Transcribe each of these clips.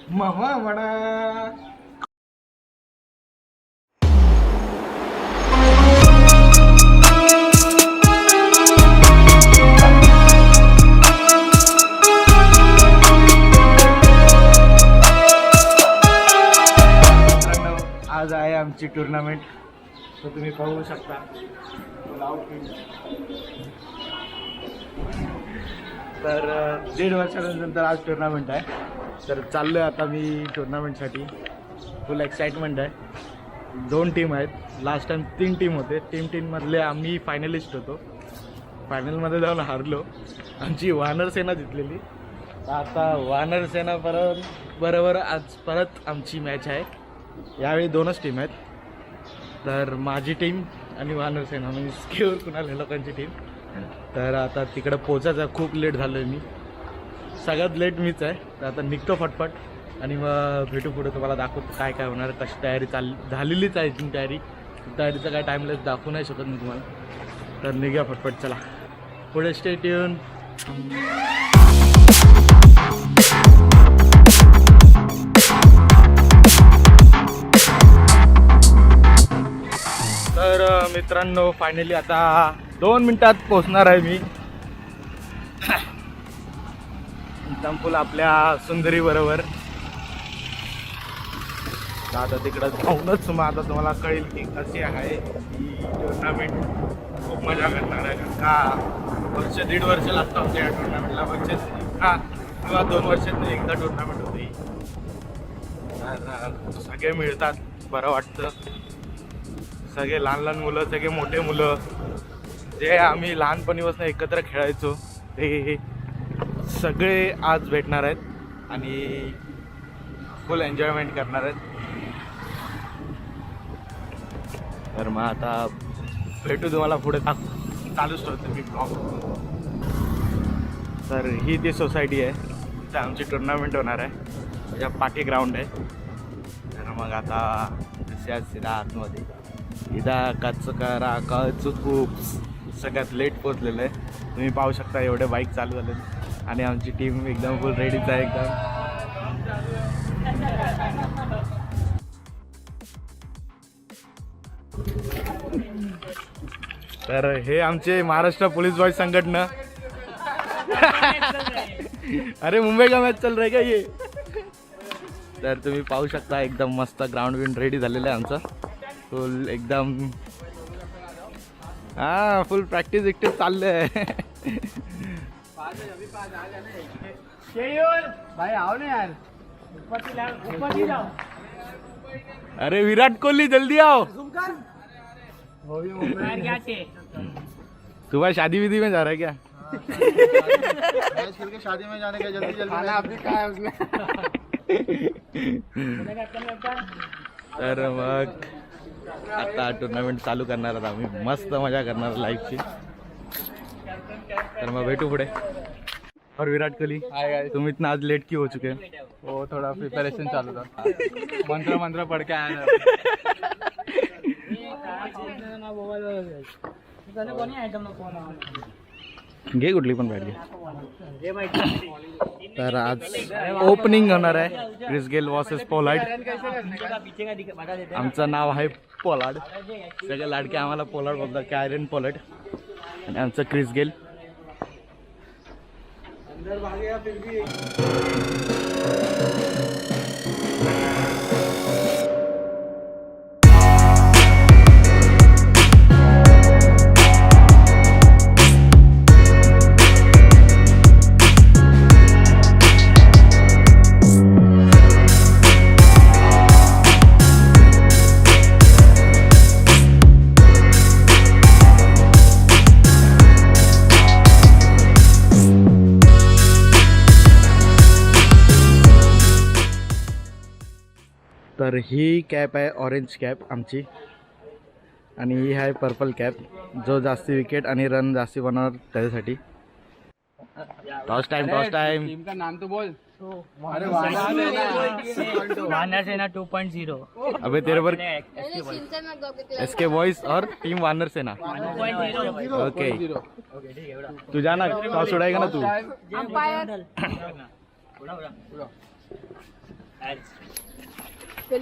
मामा म्हणा. आज आहे आमची टुर्नामेंट, तर तुम्ही पाहू शकता. तर 1.5 वर्षानंतर आज टुर्नामेंट आहे. तर चाललो आहे आता मी टुर्नामेंटसाठी. फुल एक्साइटमेंट आहे. 2 टीम आहेत. लास्ट टाइम 3 टीम होते. टीममधले आम्ही फायनलिस्ट होतो. फायनलमध्ये जाऊन हारलो. आमची वानर सेना जिंकलेली. आता वानर सेना बरोबर आज परत आमची मॅच आहे. यावेळी 2च टीम आहेत. तर माझी टीम आणि वानर सेना म्हणजे स्केवर कुणाल लोकांची टीम. तर आता तिकडं पोचायचं खूप लेट झालो आहे. मी सगळ्यात लेट मीच आहे. तर आता निघतो फटफट आणि मग भेटू पुढे. तुम्हाला दाखवतो काय काय होणार, कशी तयारी झालेलीच आहे. तयारीचा काय टाईमलेस दाखवू नाही शकत मी तुम्हाला. तर निघूया फटफट, चला पुढे स्टे ट्यून. तर मित्रांनो, फायनली आता 2 मिनिटात पोहोचणार आहे मी एग्झाम्पल आपल्या सुंदरी बरोबर. आता तिकडं जाऊनच मग आता तुम्हाला कळेल की कशी आहे ही टुर्नामेंट. खूप मजा करणार आहे. का 1.5 वर्ष लागतं आमच्या या टुर्नामेंटला. किंवा 2 वर्षात एकदा टुर्नामेंट होती. तर सगळे मिळतात, बरं वाटतं. सगळे लहान लहान मुलं, सगळे मोठे मुलं, जे आम्ही लहानपणीपासून एकत्र खेळायचो ते सगळे आज भेटणार आहेत आणि फुल एन्जॉयमेंट करणार आहेत. तर मग आता भेटू तुम्हाला पुढे. चालूच ठेवतो मी ब्लॉग. तर ही ती सोसायटी आहे तिथं आमची टुर्नामेंट होणार आहे. माझ्या पाठी ग्राउंड आहे. तर मग आता सिधा आतमध्ये इथं कचकरा खूप सगळ्यात लेट पोचलेलं आहे. तुम्ही पाहू शकता एवढे बाईक चालू झाले आणि आमची टीम एकदम फुल रेडीच आहे एकदम. तर हे आमचे महाराष्ट्र पोलीस बॉय संघटना. अरे मुंबई का मॅच चल रहा है क्या ये. तर तुम्ही पाहू शकता एकदम मस्त ग्राउंड विन रेडी झालेलं आहे आमचं. फुल एकदम फुल प्रॅक्टिस विक्टिस चाललंय. भाई आओ ना यार, ऊपर ही जाओ. अरे विराट कोहली जल्दी आओ. सुबह शादी विधि में जा रहा है क्या. मैच खेल के शादी में जाने का जल्दी जल्दी खाना आपने कहा है उसने. तर मग आता टुर्नामेंट चालू करणार आहोत आम्ही. मस्त मजा करणार लाईफची. तर मग भेटू पुढे. और विराट कोहली, तुम इतना आज लेट क्यों हो चुके हैं. वो थोड़ा प्रिपरेशन चालू था. मंत्र पढ़ के आया. घे कुठली पण बॅट घे. तर आज ओपनिंग होणार आहे क्रिस गेल वर्सेस पोलार्ड. आमचं नाव आहे पोलार्ड. सगळे लाडके आम्हाला पोलार्ड बोलतात, कॅरन पोलार्ड. आणि आमचं क्रिस गेल. तर ही कॅप आहे ऑरेंज कॅप आमची आणि ही आहे पर्पल कॅप. जो जास्ती विकेट आणि रन जास्ती बनवणार त्याच्यासाठी. Toss time. टीम का नाम तो बोल. अरे वानर सेना 2.0. अबे तेरे पर एसके बॉयज और टीम वानर सेना. ओके तू जाना टॉस उड़ाएगा ना तू. पहले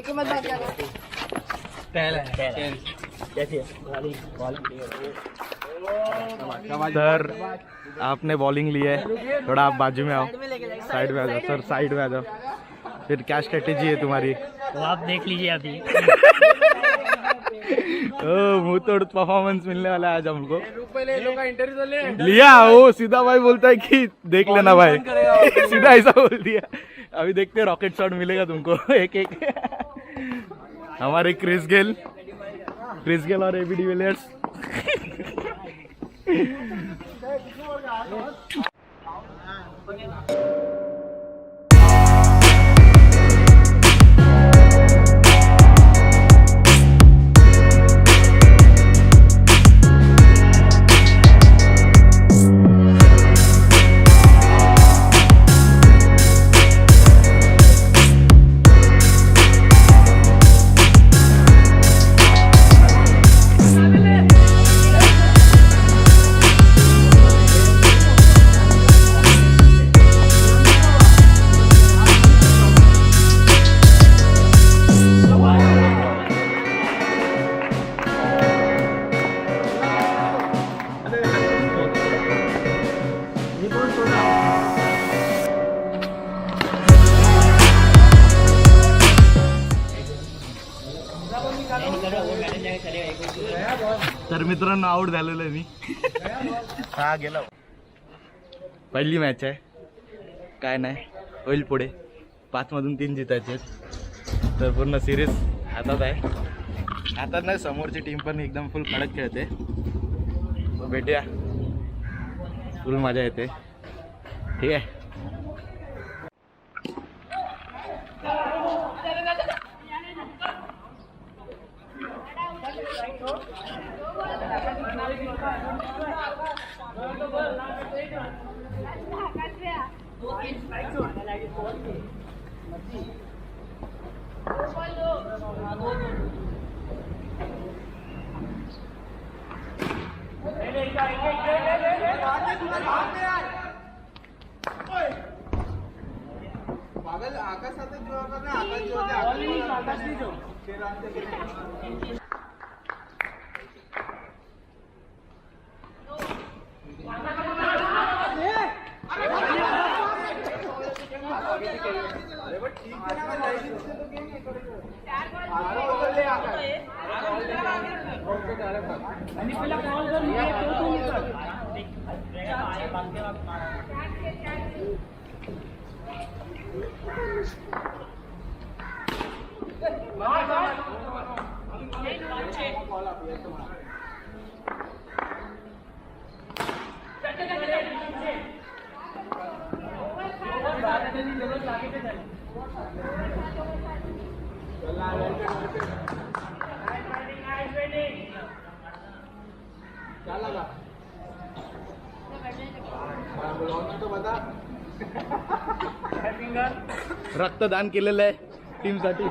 के मत बात करना। सर आपने बॉलिंग ली है, थोड़ा आप बाजू में आओ, साइड में आ जाओ सर, साइड में आ जाओ। फिर क्या स्ट्रेटेजी है तुम्हारी? तो आप देख लीजिए अभी। मुंह तोड़ परफॉर्मेंस मिलने वाला है आज हमको। लिया वो सीधा भाई बोलता है कि देख लेना भाई, सीधा ऐसा बोल दिया। अभी देखते हैं रॉकेट शॉट मिलेगा तुमको एक एक। हमारे क्रिस गेल और एबी डिविलियर्स। तर मित्रांनो आउट झालेलो आहे मी. हा गेला. पहिली मॅच आहे, काय नाही होईल पुढे. 5 मधून 3 जितायचे, तर पूर्ण सिरीज हातात आहे. हातात नाही, समोरची टीम पण एकदम फुल कडक खेळते. भेटूया, फुल मजा येते. ठीक आहे. पागल आकाशात आकाश क्या लगा? तो बता. रक्तदान केलेलं आहे टीमसाठी.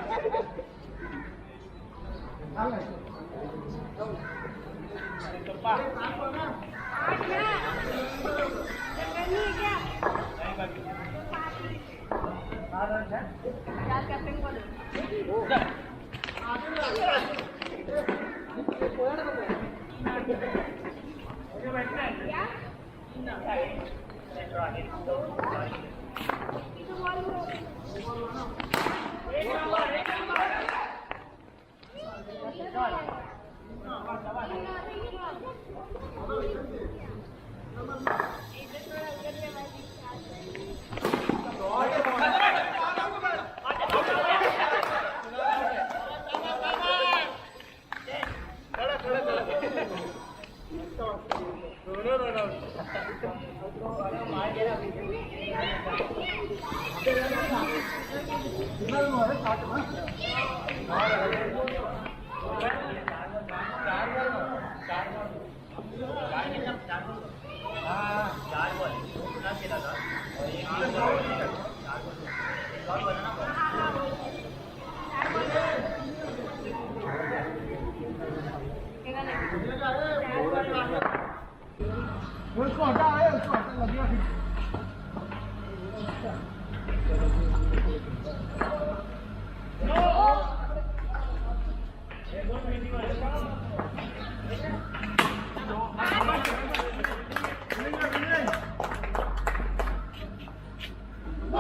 आज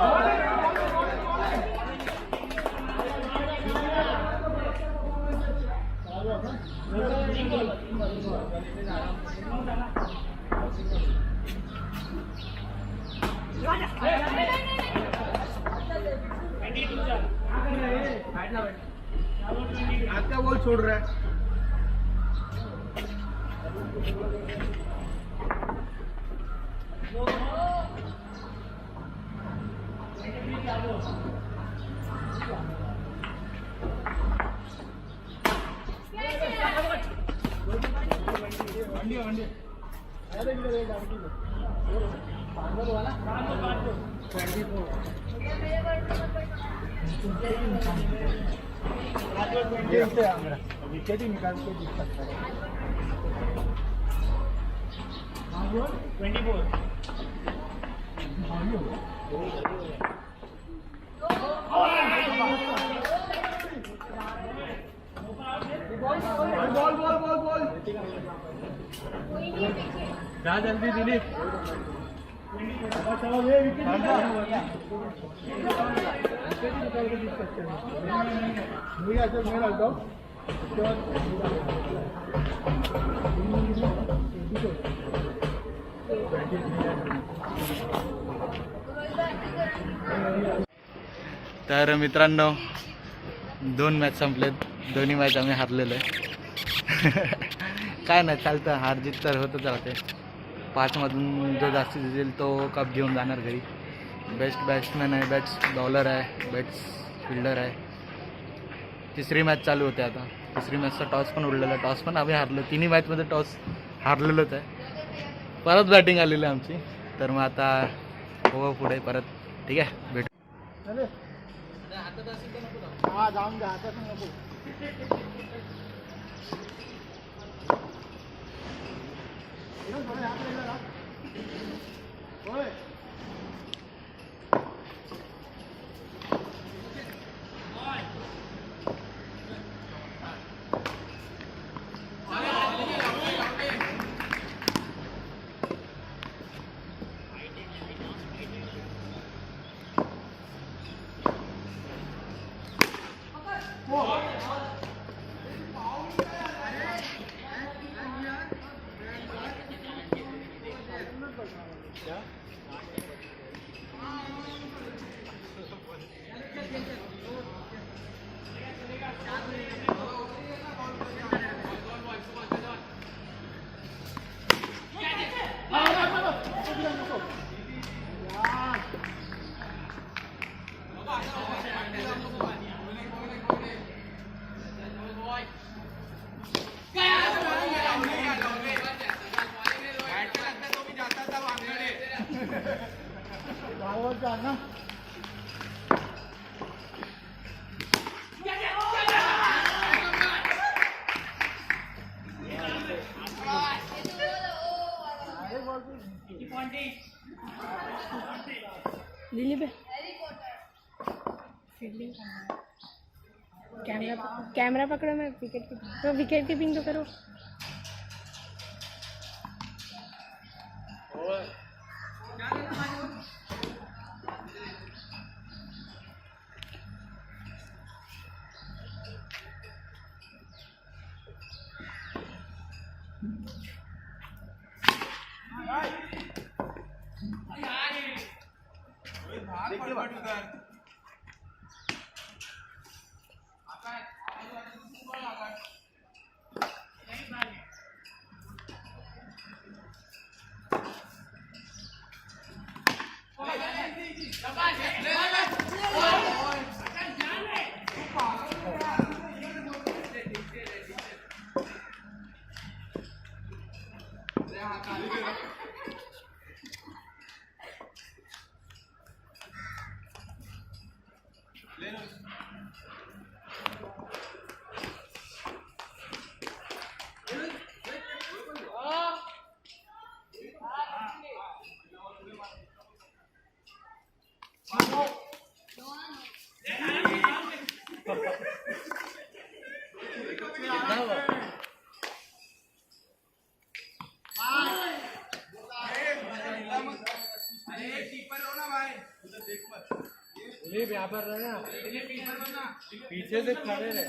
क्या बॉल छोड़ रहा है? विकेट ही निकाल के जीत सकता है। 24 बॉल जा जल्दी दिलीप ये विकेट निकाल के जीत सकते हैं। मैं डालता हूँ तर मित्रांनो 2 मॅच संपलेत, दोन्ही मॅच आम्ही हारलेलो आहे. काय नाही, चालतं, हार जीत तर होतच राहते. 5 मधून जो जास्त जिंकेल तो कप घेऊन जाणार घरी. बेस्ट बॅट्समॅन आहे, बेस्ट बॉलर आहे, बेस्ट फिल्डर आहे. तिसरी मॅच चालू होते आता. तिसरी मॅचचा टॉस पण उडलेला, टॉस पण आम्ही हारलो. तिन्ही मॅचमध्ये टॉस हारलेलोच आहे. परत बॅटिंग आलेली आहे आमची. तर मग आता हो पुढे परत. ठीक आहे, भेटू. हा जाऊन द्या, हातात नको. ना दिलीप कैमरा पकड़ो, मैं विकेट कीपिंग तो करो. कीपर हो ना भाई. पीछे से खड़े रहे,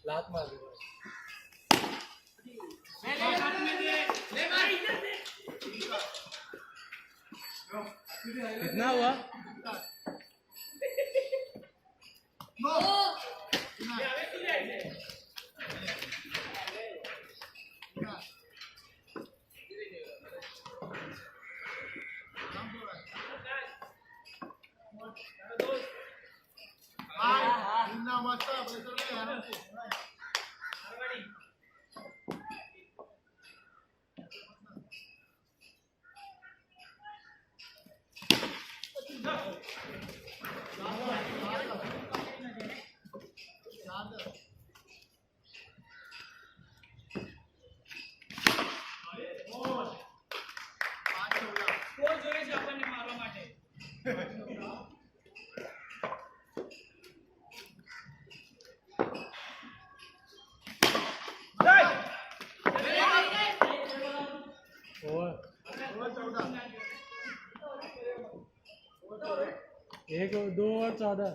लात मार दो। कितना हुआ? एक 2 और 14।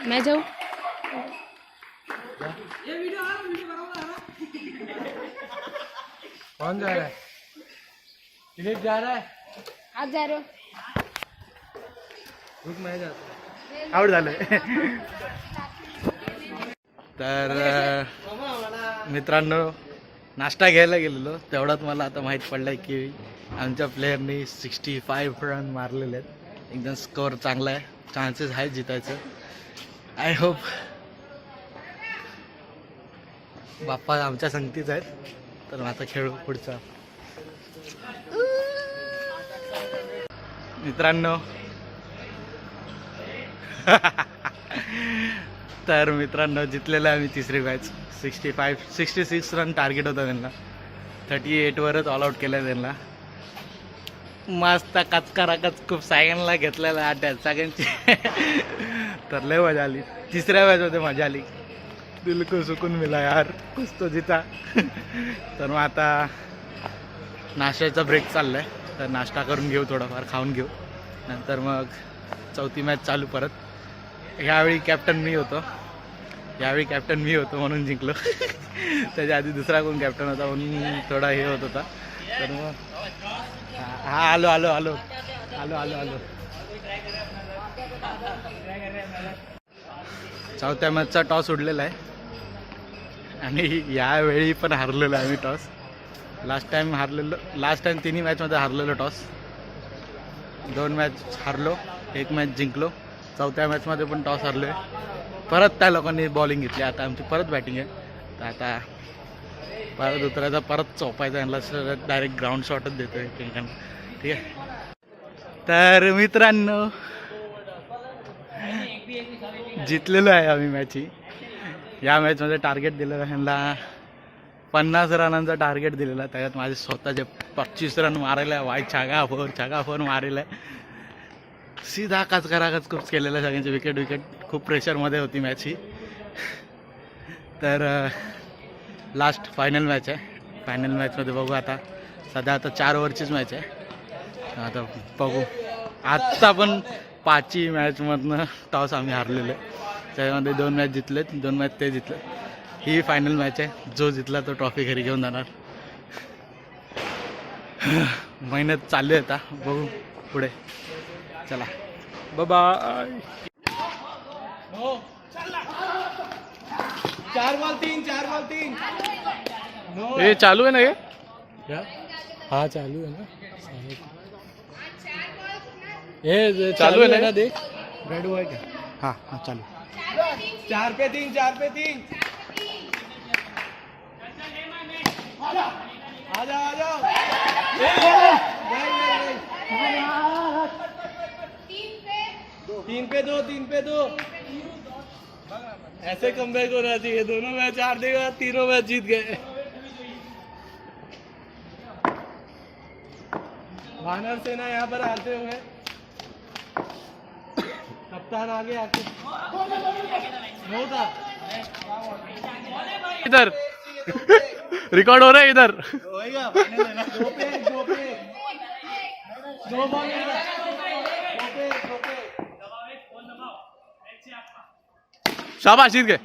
मैं जाऊँ? कौन जा रहा है? दिलीप जा रहा है? आप जा रहे हो? रुक, मैं जाता हूँ। आउट झालं. तर मित्रांनो, नाश्ता घ्यायला गेलेलो तेवढ्यात मला आता माहीत पडलं की आमच्या प्लेयरनी 65 रन मारलेले आहेत. एकदम स्कोअर चांगला आहे, चान्सेस आहेत जितायचं. आय होप बाप्पा आमच्या संगतीच आहेत. तर आता खेळू पुढचा. मित्रांनो तर मित्रांनो जितलेलं आहे आम्ही तिसरी मॅच. 66 रन टार्गेट होता त्यांना. 38वरच ऑल आउट केलं त्यांना. मस्त कचकाराकच खूप सगळ्यांना घेतलेला अटॅच सगळ्यांची. तर लय मजा आली. तिसऱ्या मॅचमध्ये मजा आली. दिल को सुकून मिला यार, कुछ तो जिता. तर मग आता नाश्त्याचा ब्रेक चाललाय. तर नाश्ता करून घेऊ, थोडंफार खाऊन घेऊ. नंतर मग चौथी मॅच चालू परत. ह्यावेळी कॅप्टन मी होतो म्हणून जिंकलो. त्याच्या आधी दुसरा कोण कॅप्टन होता म्हणून थोडा हे होत होता. तर मग हा आलो. चौथ्या मॅचचा टॉस उडलेला आहे आणि यावेळी पण हारलेलो आहे आम्ही टॉस. लास्ट टाइम तिन्ही मॅचमध्ये हारलेलो टॉस. 2 मॅच हारलो, 1 मॅच जिंकलो. चौथ्या मॅचमध्ये पण टॉस हारलो आहे. परत त्या लोकांनी बॉलिंग घेतली. आता आमची परत बॅटिंग आहे. तर आता परत उतरायचा, परत चोपायचा. यांना डायरेक्ट ग्राउंड शॉटच देतो एकमेकांना. ठीक आहे. तर मित्रांनो जितलेलो आहे आम्ही मॅच ही. या मॅचमध्ये टार्गेट दिलेलं ह्यांना 50 रनांचा टार्गेट दिलेला. त्याच्यात माझे स्वतःचे 25 रन मारायला. छागा फोर मारेला. सीधा कचकराकच खूप केलेलं. सगळ्यांचे विकेट खूप प्रेशरमध्ये होती मॅच ही. तर लास्ट फायनल मॅच आहे. फायनल मॅचमध्ये बघू आता. सध्या आता 4 ओव्हरचीच मॅच आहे. आता बघू. आत्ता पण 5ही मॅचमधनं टॉस आम्ही हारलेलो आहे. त्याच्यामध्ये 2 मॅच जिंकलेत, 2 मॅच ते जिंकले. ही फायनल मॅच आहे. जो जिंकला तो ट्रॉफी घरी घेऊन जाणार. मेहनत चालू आहे आता. बघू पुढे. चला बाय. 4 बॉल 3 नो ये चालू है ना ये क्या हाँ चालू है ना ये चालू है ना? देख रेड हुआ है क्या हाँ हाँ चालू 4 पे 3 आ जाओ नहीं 3 पे 2 ऐसे कमबैक होना चाहिए दोनों मैच हार देगा तीनों मैच जीत गए वानर सेना यहाँ पर आते हुए कप्तान आगे आके नो था इधर रिकॉर्ड हो रहा है इधर होएगा फाइनल है ना। दो बॉल शाबाश जीत गए